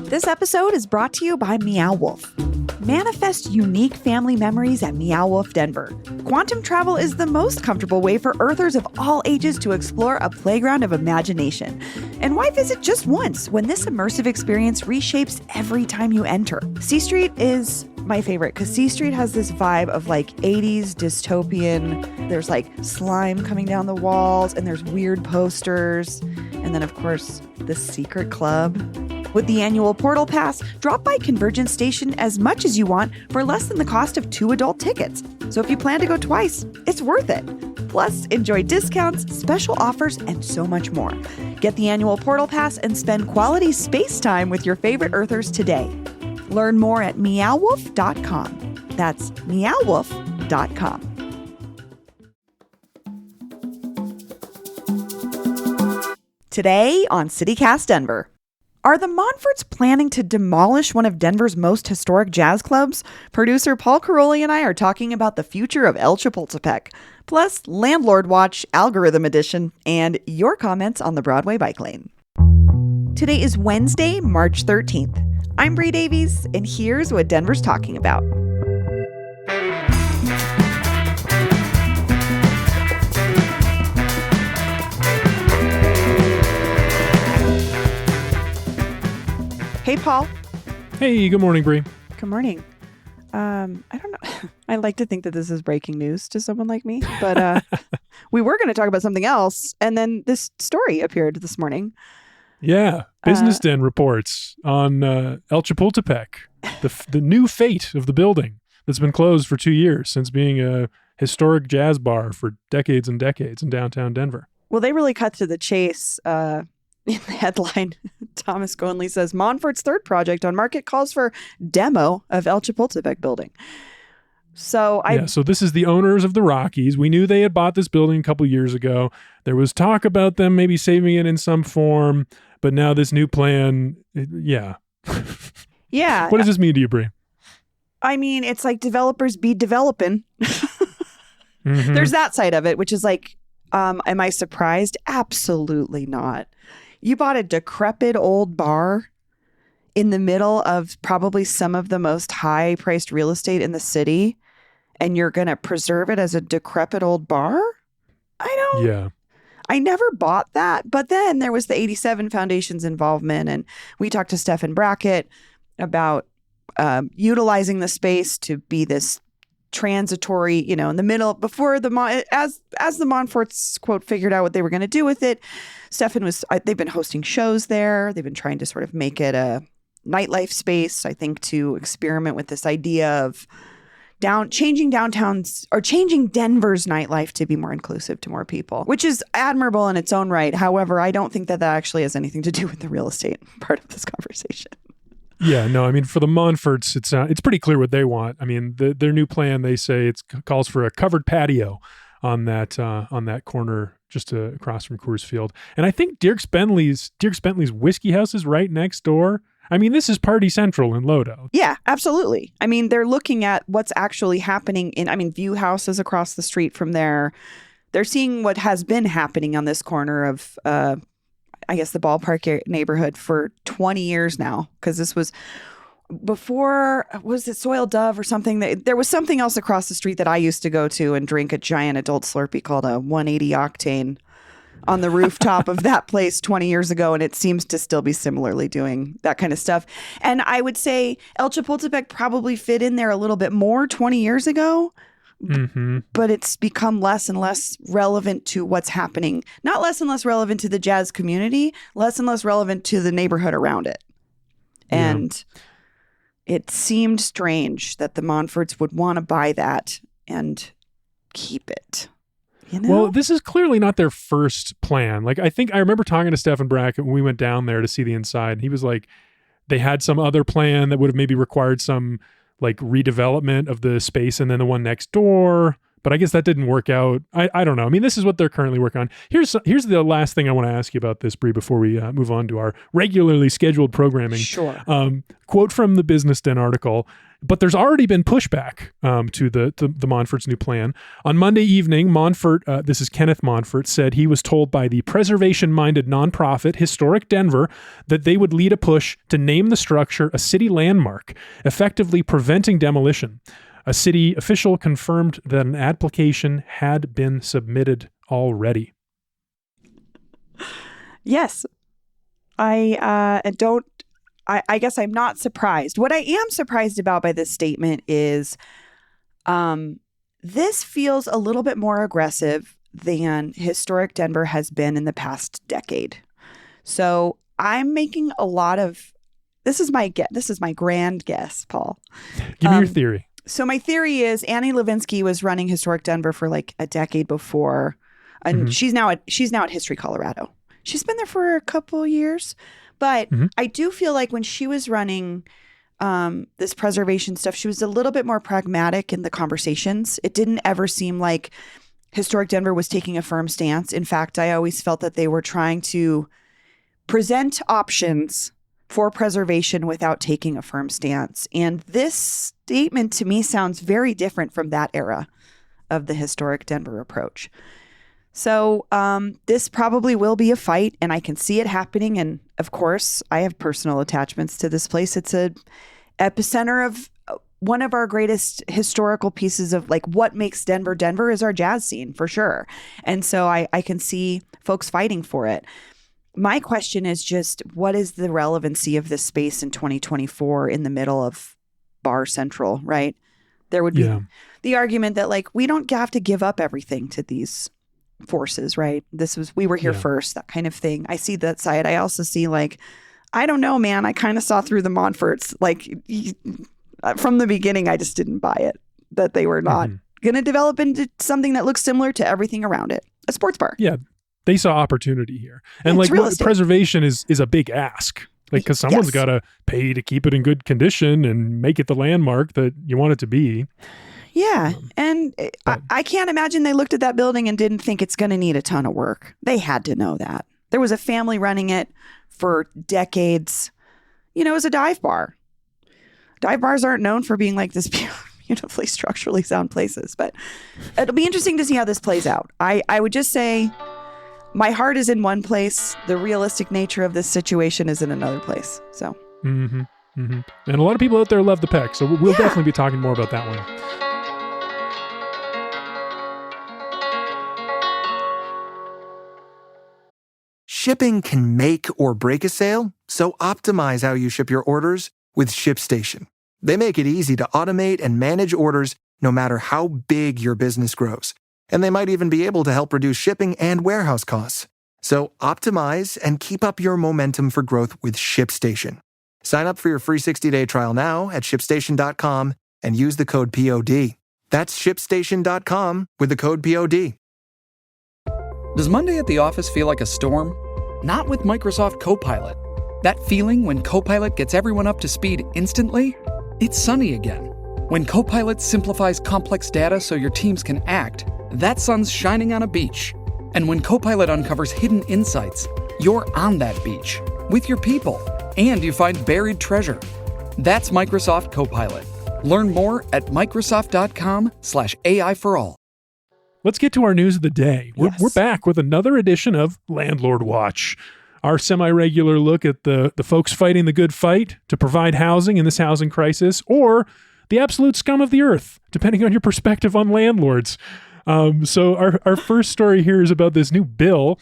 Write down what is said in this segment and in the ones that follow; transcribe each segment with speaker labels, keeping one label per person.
Speaker 1: This episode is brought to you by Meow Wolf. Manifest unique family memories at Meow Wolf Denver. Quantum travel is the most comfortable way for Earthers of all ages to explore a playground of imagination. And why visit just once when this immersive experience reshapes every time you enter? C Street is my favorite because C Street has this vibe of like 80s dystopian. There's like slime coming down the walls and there's weird posters. And then, of course, the secret club. With the annual Portal Pass, drop by Convergence Station as much as you want for less than the cost of 2 adult tickets. So if you plan to go twice, it's worth it. Plus, enjoy discounts, special offers, and so much more. Get the annual Portal Pass and spend quality space time with your favorite Earthers today. Learn more at meowwolf.com. That's meowwolf.com. Today on CityCast Denver. Are the Montforts planning to demolish one of Denver's most historic jazz clubs? Producer Paul Caroli and I are talking about the future of El Chapultepec, plus Landlord Watch Algorithm Edition, and your comments on the Broadway bike lane. Today is Wednesday, March 13th. I'm Bree Davies, and here's what Denver's talking about. Hey, Paul.
Speaker 2: Hey, good morning, Bree.
Speaker 1: Good morning. I don't know. I like to think that this is breaking news to someone like me, but we were going to talk about something else, and then this story appeared this morning.
Speaker 2: Yeah, Business Den reports on El Chapultepec, the new fate of the building that's been closed for 2 years since being a historic jazz bar for decades and decades in downtown Denver.
Speaker 1: Well, they really cut to the chase. In the headline, Thomas Gonley says, Montfort's third project on market calls for demo of El Chapultepec building. So
Speaker 2: this is the owners of the Rockies. We knew they had bought this building a couple years ago. There was talk about them maybe saving it in some form, but now this new plan, yeah.
Speaker 1: Yeah.
Speaker 2: What does this mean to you, Bree?
Speaker 1: I mean, it's like developers be developing.
Speaker 2: Mm-hmm.
Speaker 1: There's that side of it, which is like, am I surprised? Absolutely not. You bought a decrepit old bar in the middle of probably some of the most high-priced real estate in the city, and you're going to preserve it as a decrepit old bar? I never bought that. But then there was the 87 Foundation's involvement, and we talked to Stephen Brackett about utilizing the space to be this transitory, in the middle before as the Montforts, quote, figured out what they were going to do with it. Stefan they've been hosting shows there. They've been trying to sort of make it a nightlife space, I think, to experiment with this idea of changing Denver's nightlife to be more inclusive to more people, which is admirable in its own right. However, I don't think that actually has anything to do with the real estate part of this conversation.
Speaker 2: Yeah, no, I mean, for the Montforts, it's pretty clear what they want. I mean, their new plan, they say it calls for a covered patio on that corner just across from Coors Field. And I think Dirk Bentley's Whiskey House is right next door. I mean, this is Party Central in Lodo.
Speaker 1: Yeah, absolutely. I mean, they're looking at what's actually happening View House is across the street from there. They're seeing what has been happening on this corner of I guess the ballpark neighborhood for 20 years now, because this was before, was it Soil Dove or something? There was something else across the street that I used to go to and drink a giant adult Slurpee called a 180 Octane on the rooftop of that place 20 years ago. And it seems to still be similarly doing that kind of stuff. And I would say El Chapultepec probably fit in there a little bit more 20 years ago.
Speaker 2: Mm-hmm.
Speaker 1: But it's become less and less relevant to what's happening. Not less and less relevant to the jazz community, less and less relevant to the neighborhood around it. And it seemed strange that the Montforts would want to buy that and keep it.
Speaker 2: Well, this is clearly not their first plan. Like, I think I remember talking to Stephen Brackett when we went down there to see the inside, and he was like, they had some other plan that would have maybe required some like redevelopment of the space and then the one next door. But I guess that didn't work out. I don't know. I mean, this is what they're currently working on. Here's the last thing I want to ask you about this, Bree, before we move on to our regularly scheduled programming.
Speaker 1: Sure.
Speaker 2: Quote from the Business Den article, but there's already been pushback to the Montfort's new plan. On Monday evening, Montfort, this is Kenneth Montfort, said he was told by the preservation-minded nonprofit Historic Denver that they would lead a push to name the structure a city landmark, effectively preventing demolition. A city official confirmed that an application had been submitted already.
Speaker 1: Yes. I guess I'm not surprised. What I am surprised about by this statement is this feels a little bit more aggressive than Historic Denver has been in the past decade. So I'm making a lot of, this is my grand guess, Paul.
Speaker 2: Give me your theory.
Speaker 1: So my theory is Annie Levinsky was running Historic Denver for like a decade before, and she's now at History Colorado. She's been there for a couple years, but I do feel like when she was running this preservation stuff, she was a little bit more pragmatic in the conversations. It didn't ever seem like Historic Denver was taking a firm stance. In fact, I always felt that they were trying to present options for preservation without taking a firm stance. And this statement to me sounds very different from that era of the Historic Denver approach. So this probably will be a fight, and I can see it happening. And of course, I have personal attachments to this place. It's a epicenter of one of our greatest historical pieces of like what makes Denver Denver is our jazz scene for sure. And so I can see folks fighting for it. My question is just, what is the relevancy of this space in 2024 in the middle of Bar Central, right? There would be the argument that like, we don't have to give up everything to these forces, right? We were here first, that kind of thing. I see that side. I also see like, I don't know, man, I kind of saw through the Montforts. Like from the beginning, I just didn't buy it, that they were not going to develop into something that looks similar to everything around it. A sports bar.
Speaker 2: Yeah. They saw opportunity here. And like preservation is a big ask. Like, because someone's got to pay to keep it in good condition and make it the landmark that you want it to be.
Speaker 1: Yeah. And I can't imagine they looked at that building and didn't think it's going to need a ton of work. They had to know that. There was a family running it for decades. You know, it was a dive bar. Dive bars aren't known for being like this beautifully structurally sound places. But it'll be interesting to see how this plays out. I would just say my heart is in one place. The realistic nature of this situation is in another place. So.
Speaker 2: And a lot of people out there love the Peck. So we'll definitely be talking more about that one.
Speaker 3: Shipping can make or break a sale, so optimize how you ship your orders with ShipStation. They make it easy to automate and manage orders no matter how big your business grows. And they might even be able to help reduce shipping and warehouse costs. So optimize and keep up your momentum for growth with ShipStation. Sign up for your free 60-day trial now at ShipStation.com and use the code POD. That's ShipStation.com with the code POD.
Speaker 4: Does Monday at the office feel like a storm? Not with Microsoft Copilot. That feeling when Copilot gets everyone up to speed instantly? It's sunny again. When Copilot simplifies complex data so your teams can act, that sun's shining on a beach. And when Copilot uncovers hidden insights, you're on that beach with your people, and you find buried treasure. That's Microsoft Copilot. Learn more at Microsoft.com/AI for all.
Speaker 2: Let's get to our news of the day. We're back with another edition of Landlord Watch, our semi-regular look at the folks fighting the good fight to provide housing in this housing crisis, or the absolute scum of the earth, depending on your perspective on landlords. So our first story here is about this new bill,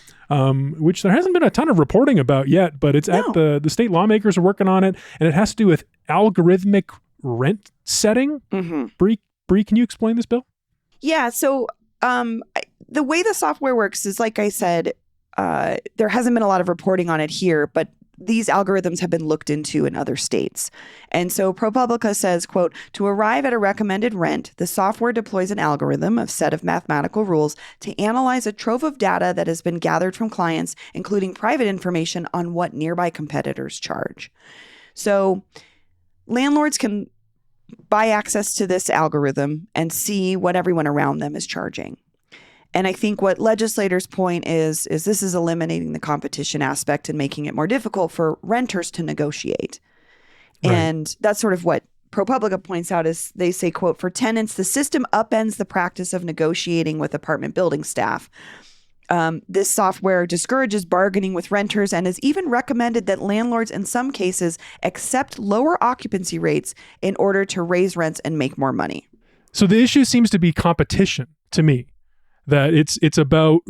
Speaker 2: which there hasn't been a ton of reporting about yet, but it's at the state lawmakers are working on it, and it has to do with algorithmic rent setting. Bree, can you explain this bill?
Speaker 1: Yeah. So the way the software works is, like I said, there hasn't been a lot of reporting on it here, but these algorithms have been looked into in other states. And so ProPublica says, quote, to arrive at a recommended rent, the software deploys an algorithm, a set of mathematical rules, to analyze a trove of data that has been gathered from clients, including private information on what nearby competitors charge. So landlords can buy access to this algorithm and see what everyone around them is charging. And I think what legislators' point is this is eliminating the competition aspect and making it more difficult for renters to negotiate. Right. And that's sort of what ProPublica points out is they say, quote, for tenants, the system upends the practice of negotiating with apartment building staff. This software discourages bargaining with renters and has even recommended that landlords in some cases accept lower occupancy rates in order to raise rents and make more money.
Speaker 2: So the issue seems to be competition to me, that it's about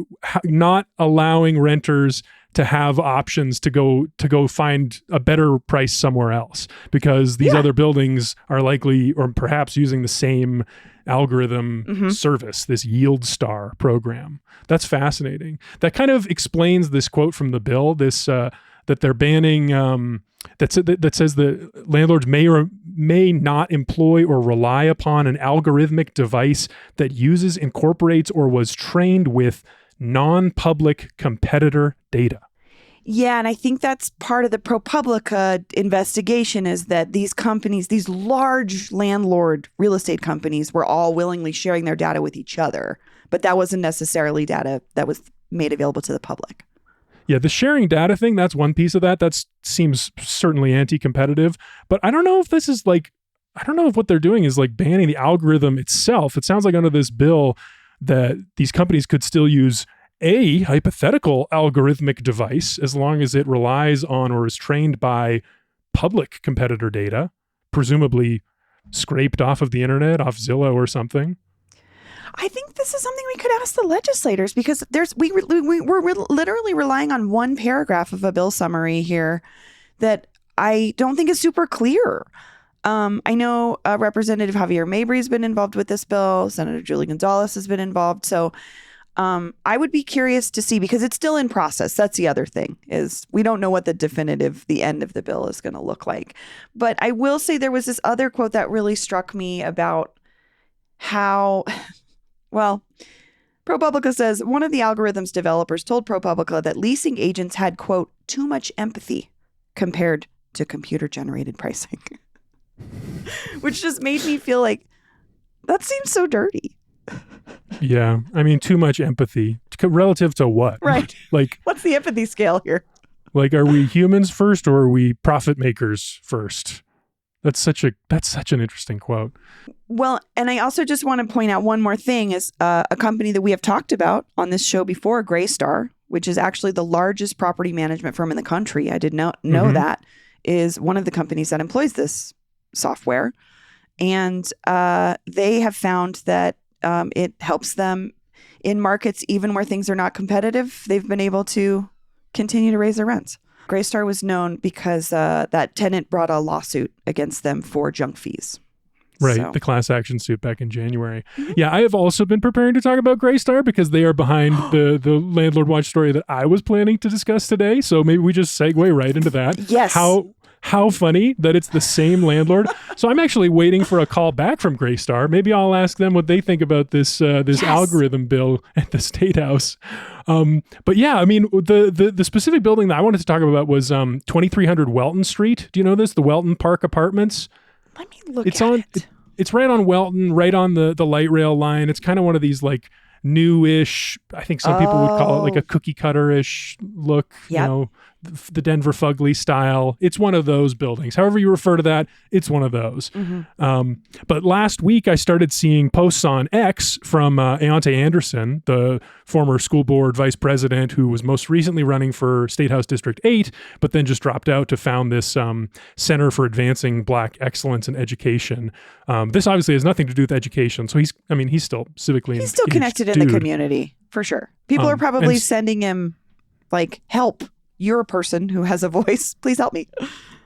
Speaker 2: not allowing renters to have options to go find a better price somewhere else because these other buildings are likely or perhaps using the same algorithm service, this yield star program. That's fascinating. That kind of explains this quote from the bill, this that they're banning that says that landlords may or may not employ or rely upon an algorithmic device that uses, incorporates, or was trained with non-public competitor data.
Speaker 1: Yeah, and I think that's part of the ProPublica investigation is that these companies, these large landlord real estate companies were all willingly sharing their data with each other, but that wasn't necessarily data that was made available to the public.
Speaker 2: Yeah, the sharing data thing, that's one piece of that. That seems certainly anti-competitive, but I don't know if this is like, I don't know if what they're doing is like banning the algorithm itself. It sounds like under this bill that these companies could still use a hypothetical algorithmic device as long as it relies on or is trained by public competitor data, presumably scraped off of the internet, off Zillow or something.
Speaker 1: I think this is something we could ask the legislators because we're literally relying on one paragraph of a bill summary here that I don't think is super clear. I know Representative Javier Mabry has been involved with this bill. Senator Julie Gonzalez has been involved. So I would be curious to see because it's still in process. That's the other thing is we don't know what the end of the bill is going to look like. But I will say there was this other quote that really struck me about how, well, ProPublica says one of the algorithm's developers told ProPublica that leasing agents had, quote, too much empathy compared to computer-generated pricing, which just made me feel like that seems so dirty.
Speaker 2: Yeah. I mean, too much empathy relative to what?
Speaker 1: Right.
Speaker 2: Like,
Speaker 1: what's the empathy scale here?
Speaker 2: Like, are we humans first or are we profit makers first? That's such an interesting quote.
Speaker 1: Well, and I also just want to point out one more thing is a company that we have talked about on this show before, Greystar, which is actually the largest property management firm in the country. I did not know that is one of the companies that employs this software. And they have found that it helps them in markets even where things are not competitive. They've been able to continue to raise their rents. Greystar was known because that tenant brought a lawsuit against them for junk fees.
Speaker 2: Right,
Speaker 1: So.
Speaker 2: the class action suit back in January. Yeah, I have also been preparing to talk about Greystar because they are behind the Landlord Watch story that I was planning to discuss today. So maybe we just segue right into that.
Speaker 1: Yes.
Speaker 2: How funny that it's the same landlord. So I'm actually waiting for a call back from Greystar. Maybe I'll ask them what they think about this algorithm bill at the State House. But yeah, I mean, the specific building that I wanted to talk about was 2300 Welton Street. Do you know this? The Welton Park Apartments.
Speaker 1: Let me look at it.
Speaker 2: It's right on Welton, right on the light rail line. It's kind of one of these like new-ish, I think some people would call it like a cookie cutter-ish look, you know, the Denver Fugly style. It's one of those buildings. However you refer to that, it's one of those. But last week I started seeing posts on X from Aonte Anderson, the former school board vice president who was most recently running for State House District 8, but then just dropped out to found this Center for Advancing Black Excellence in Education. This obviously has nothing to do with education. So he's still civically
Speaker 1: He's still connected in the community, for sure. People are probably sending him like, help. You're a person who has a voice. Please help me.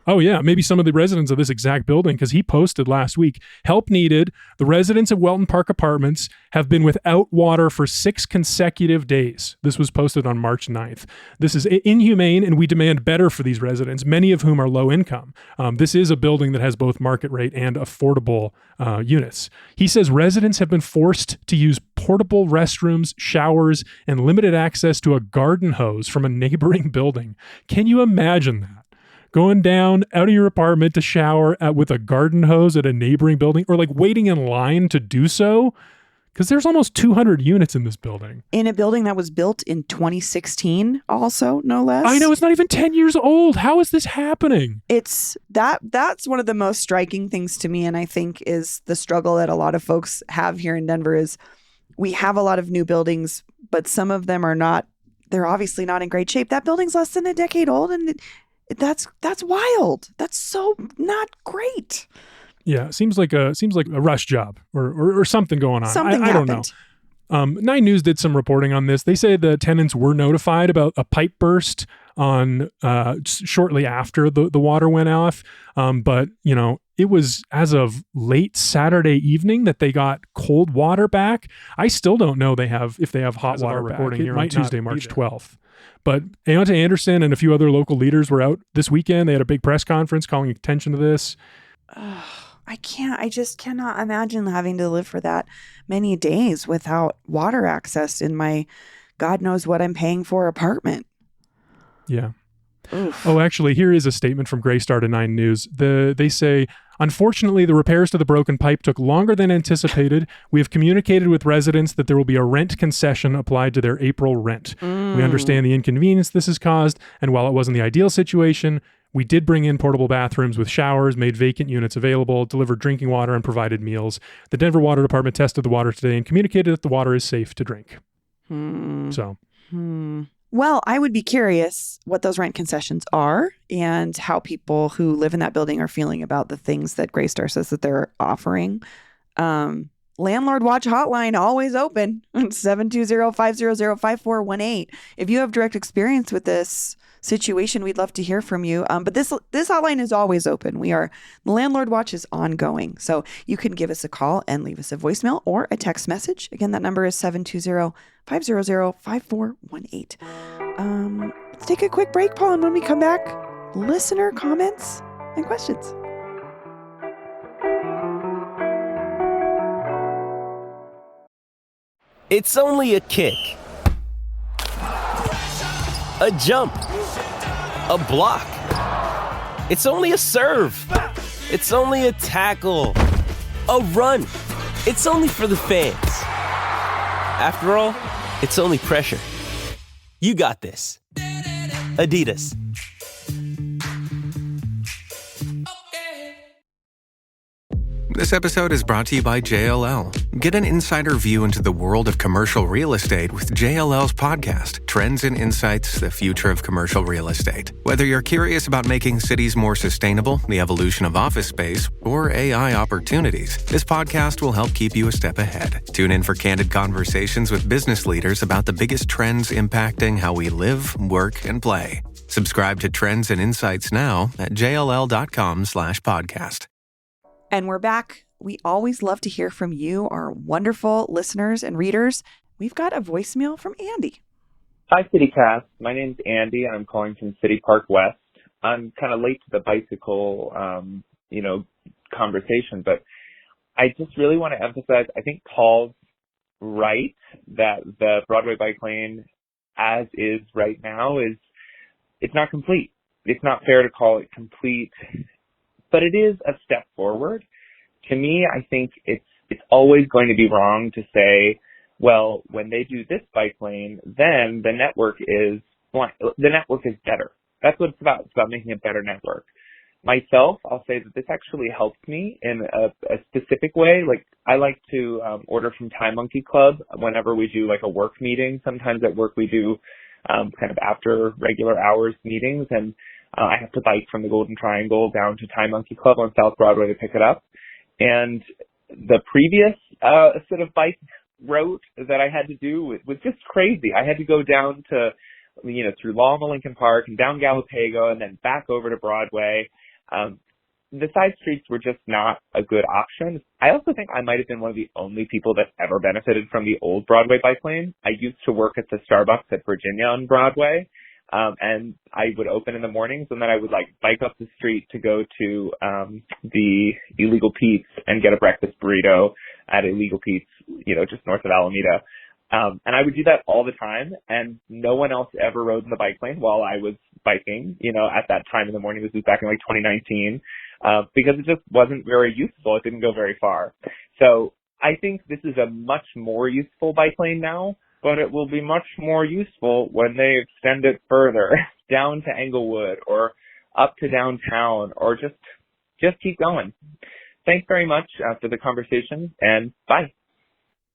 Speaker 2: Oh, yeah. Maybe some of the residents of this exact building, because he posted last week, help needed. The residents of Welton Park Apartments have been without water for 6 consecutive days. This was posted on March 9th. This is inhumane, and we demand better for these residents, many of whom are low income. This is a building that has both market rate and affordable units. He says residents have been forced to use portable restrooms, showers, and limited access to a garden hose from a neighboring building. Can you imagine that? going down out of your apartment to shower with a garden hose at a neighboring building, or like waiting in line to do so. Because there's almost 200 units in this building.
Speaker 1: In a building that was built in 2016, also, no less.
Speaker 2: I know, it's not even 10 years old. How is this happening?
Speaker 1: It's that's one of the most striking things to me, and I think is the struggle that a lot of folks have here in Denver is we have a lot of new buildings, but some of them are not, they're obviously not in great shape. That building's less than a decade old, and that's wild. That's so not great.
Speaker 2: Yeah, it seems like a rush job or something going on.
Speaker 1: Something
Speaker 2: I don't
Speaker 1: happened.
Speaker 2: know. 9 News did some reporting on this. They say the tenants were notified about a pipe burst on shortly after the water went off. But it was as of late Saturday evening that they got cold water back. I still don't know if they have hot water recording here on Tuesday, March 12th. But Aonta Anderson and a few other local leaders were out this weekend. They had a big press conference calling attention to this.
Speaker 1: I just cannot imagine having to live for that many days without water access in my God knows what I'm paying for apartment.
Speaker 2: Yeah.
Speaker 1: Oof.
Speaker 2: Oh, actually, here is a statement from Graystar to 9 News. They say, unfortunately, the repairs to the broken pipe took longer than anticipated. We have communicated with residents that there will be a rent concession applied to their April rent. We understand the inconvenience this has caused, and while it wasn't the ideal situation, we did bring in portable bathrooms with showers, made vacant units available, delivered drinking water, and provided meals. The Denver Water Department tested the water today and communicated that the water is safe to drink. So.
Speaker 1: Well, I would be curious what those rent concessions are and how people who live in that building are feeling about the things that Graystar says that they're offering. Landlord Watch Hotline, always open, 720-500-5418. If you have direct experience with this situation, we'd love to hear from you. But this hotline is always open. The Landlord Watch is ongoing. So you can give us a call and leave us a voicemail or a text message. Again, that number is 720-500-5418. Let's take a quick break, Paul, and when we come back, listener comments and questions.
Speaker 5: It's only a kick, a jump, a block. It's only a serve. It's only a tackle, a run. It's only for the fans. After all, it's only pressure. You got this. Adidas.
Speaker 6: This episode is brought to you by JLL. Get an insider view into the world of commercial real estate with JLL's podcast, Trends and Insights, the Future of Commercial Real Estate. Whether you're curious about making cities more sustainable, the evolution of office space, or AI opportunities, this podcast will help keep you a step ahead. Tune in for candid conversations with business leaders about the biggest trends impacting how we live, work, and play. Subscribe to Trends and Insights now at jll.com/podcast.
Speaker 1: And we're back. We always love to hear from you, our wonderful listeners and readers. We've got a voicemail from Andy.
Speaker 7: Hi, CityCast. My name's Andy, and I'm calling from City Park West. I'm kind of late to the bicycle, conversation, but I just really want to emphasize, I think Paul's right that the Broadway bike lane, as is right now, it's not complete. It's not fair to call it complete, but it is a step forward. To me, I think it's always going to be wrong to say, well, when they do this bike lane, then the network is better. That's what it's about. It's about making a better network. Myself, I'll say that this actually helped me in a specific way. Like, I like to order from Time Monkey Club whenever we do like a work meeting. Sometimes at work we do kind of after regular hours meetings, and I have to bike from the Golden Triangle down to Time Monkey Club on South Broadway to pick it up. And the previous sort of bike route that I had to do was just crazy. I had to go down to, through Loma Lincoln Park and down Galapago and then back over to Broadway. The side streets were just not a good option. I also think I might have been one of the only people that ever benefited from the old Broadway bike lane. I used to work at the Starbucks at Virginia on Broadway. And I would open in the mornings, and then I would bike up the street to go to the Illegal Pete's and get a breakfast burrito at Illegal Pete's, just north of Alameda. And I would do that all the time, and no one else ever rode in the bike lane while I was biking, at that time in the morning. This was back in 2019, because it just wasn't very useful. It didn't go very far. So I think this is a much more useful bike lane now, but it will be much more useful when they extend it further down to Englewood or up to downtown, or just keep going. Thanks very much for the conversation, and bye.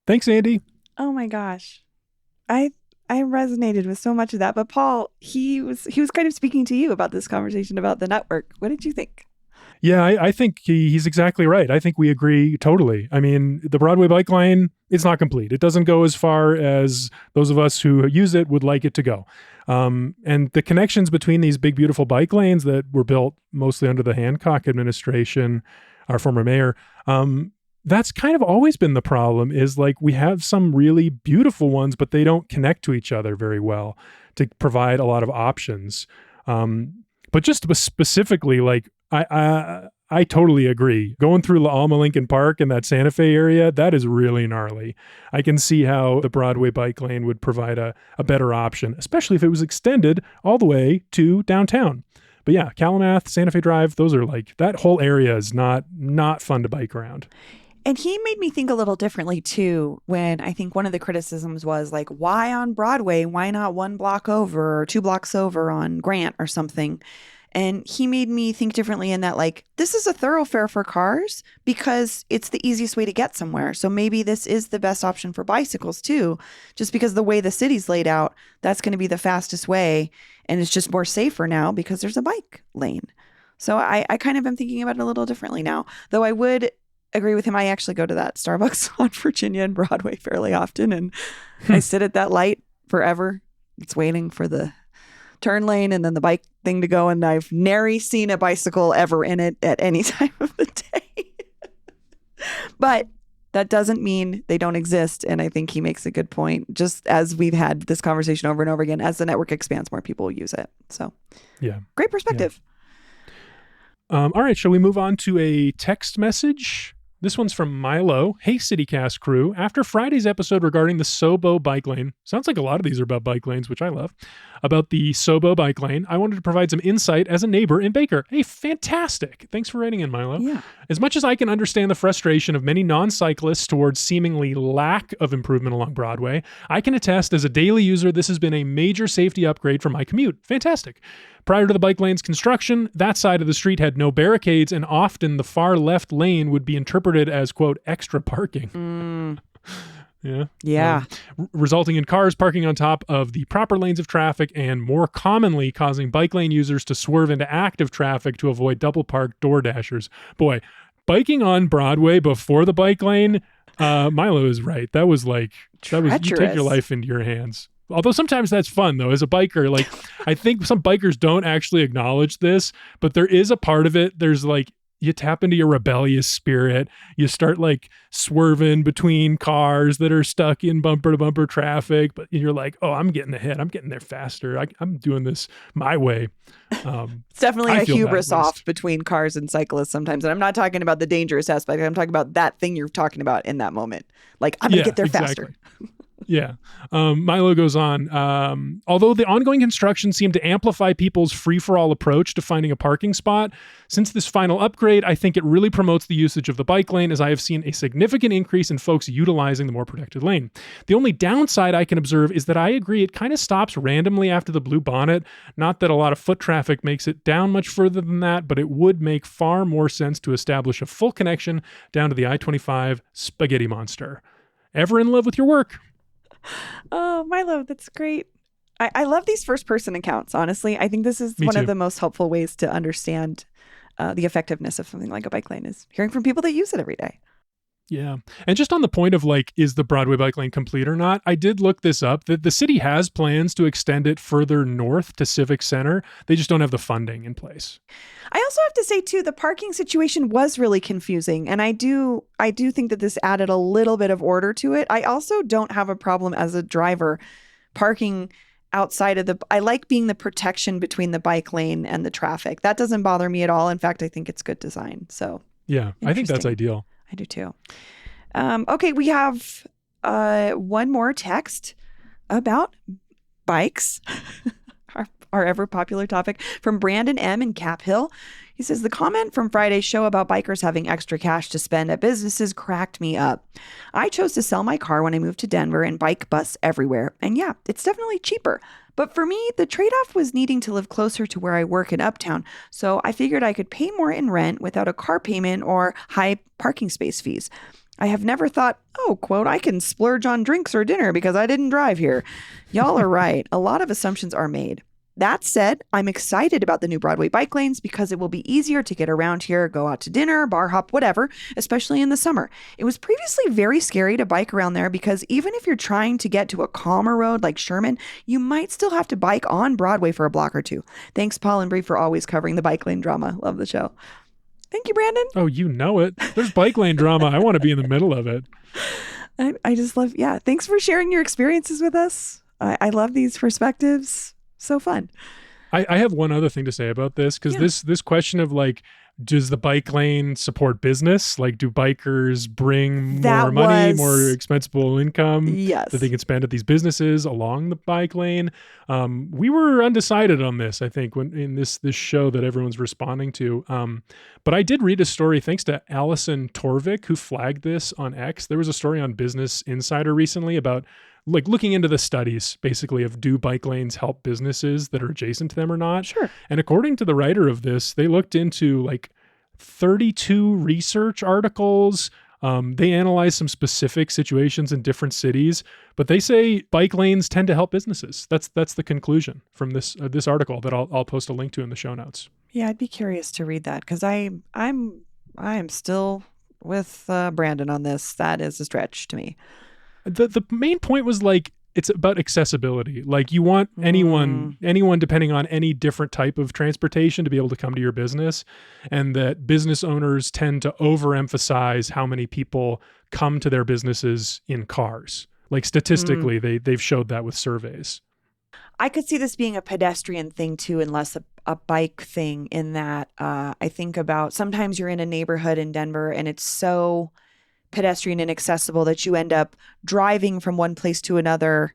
Speaker 2: Thanks, Andy.
Speaker 1: Oh my gosh. I resonated with so much of that. But Paul, he was kind of speaking to you about this conversation about the network. What did you think?
Speaker 2: Yeah, I think he's exactly right. I think we agree totally. I mean, the Broadway bike lane, it's not complete. It doesn't go as far as those of us who use it would like it to go. And the connections between these big, beautiful bike lanes that were built mostly under the Hancock administration, our former mayor, that's kind of always been the problem, is like we have some really beautiful ones, but they don't connect to each other very well to provide a lot of options. But just specifically, like I totally agree. Going through La Alma Lincoln Park and that Santa Fe area, that is really gnarly. I can see how the Broadway bike lane would provide a better option, especially if it was extended all the way to downtown. But yeah, Calumet, Santa Fe Drive, those are like, that whole area is not fun to bike around.
Speaker 1: And he made me think a little differently too, when I think one of the criticisms was like, why on Broadway? Why not 1 block over or 2 blocks over on Grant or something? And he made me think differently in that, like, this is a thoroughfare for cars because it's the easiest way to get somewhere. So maybe this is the best option for bicycles too, just because the way the city's laid out, that's going to be the fastest way. And it's just more safer now because there's a bike lane. So I kind of am thinking about it a little differently now, though I would agree with him. I actually go to that Starbucks on Virginia and Broadway fairly often, and I sit at that light forever. It's waiting for the turn lane and then the bike thing to go, and I've nary seen a bicycle ever in it at any time of the day. But that doesn't mean they don't exist, and I think he makes a good point. Just as we've had this conversation over and over again, as the network expands, more people will use it. So
Speaker 2: yeah,
Speaker 1: great perspective.
Speaker 2: Yeah. All right, shall we move on to a text message? This one's from Milo. Hey, CityCast crew. After Friday's episode regarding the Sobo bike lane, sounds like a lot of these are about bike lanes, which I love, about the Sobo bike lane, I wanted to provide some insight as a neighbor in Baker. Hey, fantastic. Thanks for writing in, Milo.
Speaker 1: Yeah.
Speaker 2: As much as I can understand the frustration of many non-cyclists towards seemingly lack of improvement along Broadway, I can attest as a daily user, this has been a major safety upgrade for my commute. Fantastic. Prior to the bike lane's construction, that side of the street had no barricades, and often the far left lane would be interpreted as, quote, extra parking.
Speaker 1: Yeah.
Speaker 2: Resulting in cars parking on top of the proper lanes of traffic and more commonly causing bike lane users to swerve into active traffic to avoid double parked door dashers. Boy, biking on Broadway before the bike lane, Milo is right. That was you take your life into your hands. Although sometimes that's fun, though, as a biker. Like, I think some bikers don't actually acknowledge this, but there is a part of it. There's like, you tap into your rebellious spirit. You start like swerving between cars that are stuck in bumper to bumper traffic, but you're like, oh, I'm getting ahead. I'm getting there faster. I'm doing this my way.
Speaker 1: It's definitely a hubris off between cars and cyclists sometimes. And I'm not talking about the dangerous aspect. I'm talking about that thing you're talking about in that moment. Like, I'm going to get there faster.
Speaker 2: Yeah. Milo goes on. Although the ongoing construction seemed to amplify people's free-for-all approach to finding a parking spot, since this final upgrade, I think it really promotes the usage of the bike lane, as I have seen a significant increase in folks utilizing the more protected lane. The only downside I can observe is that I agree it kind of stops randomly after the Blue Bonnet. Not that a lot of foot traffic makes it down much further than that, but it would make far more sense to establish a full connection down to the I-25 spaghetti monster. Ever in love with your work?
Speaker 1: Oh, Milo, that's great. I love these first-person accounts, honestly. I think this is one of the most helpful ways to understand the effectiveness of something like a bike lane, is hearing from people that use it every day.
Speaker 2: Yeah. And just on the point of like, is the Broadway bike lane complete or not? I did look this up. The city has plans to extend it further north to Civic Center. They just don't have the funding in place.
Speaker 1: I also have to say too, the parking situation was really confusing. And I do think that this added a little bit of order to it. I also don't have a problem as a driver parking outside of I like being the protection between the bike lane and the traffic. That doesn't bother me at all. In fact, I think it's good design. So
Speaker 2: yeah, I think that's ideal.
Speaker 1: I do too. Okay, we have one more text about bikes, our ever popular topic, from Brandon M. in Cap Hill. He says, the comment from Friday's show about bikers having extra cash to spend at businesses cracked me up. I chose to sell my car when I moved to Denver and bike busts everywhere. And yeah, it's definitely cheaper. But for me, the trade-off was needing to live closer to where I work in Uptown. So I figured I could pay more in rent without a car payment or high parking space fees. I have never thought, oh, quote, I can splurge on drinks or dinner because I didn't drive here. Y'all are right. A lot of assumptions are made. That said, I'm excited about the new Broadway bike lanes because it will be easier to get around here, go out to dinner, bar hop, whatever, especially in the summer. It was previously very scary to bike around there because even if you're trying to get to a calmer road like Sherman, you might still have to bike on Broadway for a block or two. Thanks, Paul and Bree, for always covering the bike lane drama. Love the show. Thank you, Brandon.
Speaker 2: Oh, you know it. There's bike lane drama. I want to be in the middle of it.
Speaker 1: I just love, thanks for sharing your experiences with us. I love these perspectives. So fun.
Speaker 2: I have one other thing to say about this, because this question of like, does the bike lane support business? Like, do bikers bring more money, more expensible income that they can spend at these businesses along the bike lane? We were undecided on this, I think, when in this show that everyone's responding to. But I did read a story, thanks to Allison Torvik, who flagged this on X. There was a story on Business Insider recently about like looking into the studies basically of do bike lanes help businesses that are adjacent to them or not?
Speaker 1: Sure.
Speaker 2: And according to the writer of this, they looked into like 32 research articles. They analyzed some specific situations in different cities, but they say bike lanes tend to help businesses. That's the conclusion from this article that I'll post a link to in the show notes. Yeah,
Speaker 1: I'd be curious to read that because I am still with Brandon on this. That is a stretch to me.
Speaker 2: The main point was like, it's about accessibility. Like you want anyone depending on any different type of transportation to be able to come to your business, and that business owners tend to overemphasize how many people come to their businesses in cars. Like statistically, they've showed that with surveys.
Speaker 1: I could see this being a pedestrian thing too, and less a bike thing, in that I think about sometimes you're in a neighborhood in Denver and it's so pedestrian and accessible that you end up driving from one place to another,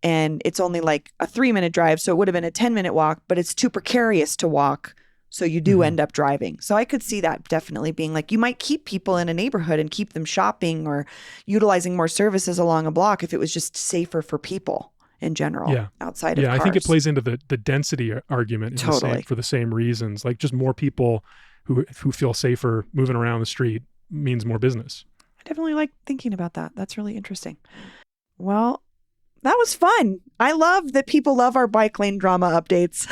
Speaker 1: and it's only like a 3-minute drive, so it would have been a 10-minute walk, but it's too precarious to walk, so you do end up driving. So I could see that definitely being like, you might keep people in a neighborhood and keep them shopping or utilizing more services along a block if it was just safer for people in general outside of cars.
Speaker 2: I think it plays into the density argument for the same reasons. Like just more people who feel safer moving around the street means more business.
Speaker 1: I definitely like thinking about that. That's really interesting. Well, that was fun. I love that people love our bike lane drama updates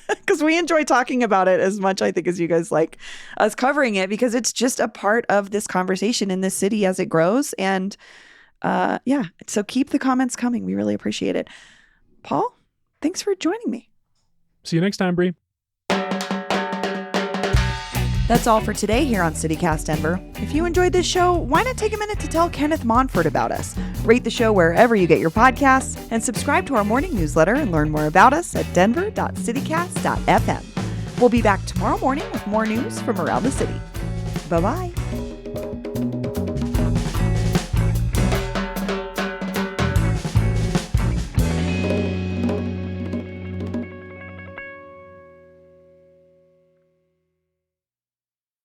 Speaker 1: because we enjoy talking about it as much, I think, as you guys like us covering it, because it's just a part of this conversation in this city as it grows. And so keep the comments coming. We really appreciate it. Paul, thanks for joining me.
Speaker 2: See you next time, Bree.
Speaker 1: That's all for today here on CityCast Denver. If you enjoyed this show, why not take a minute to tell Kenneth Monfort about us? Rate the show wherever you get your podcasts, and subscribe to our morning newsletter and learn more about us at denver.citycast.fm. We'll be back tomorrow morning with more news from around the city. Bye-bye.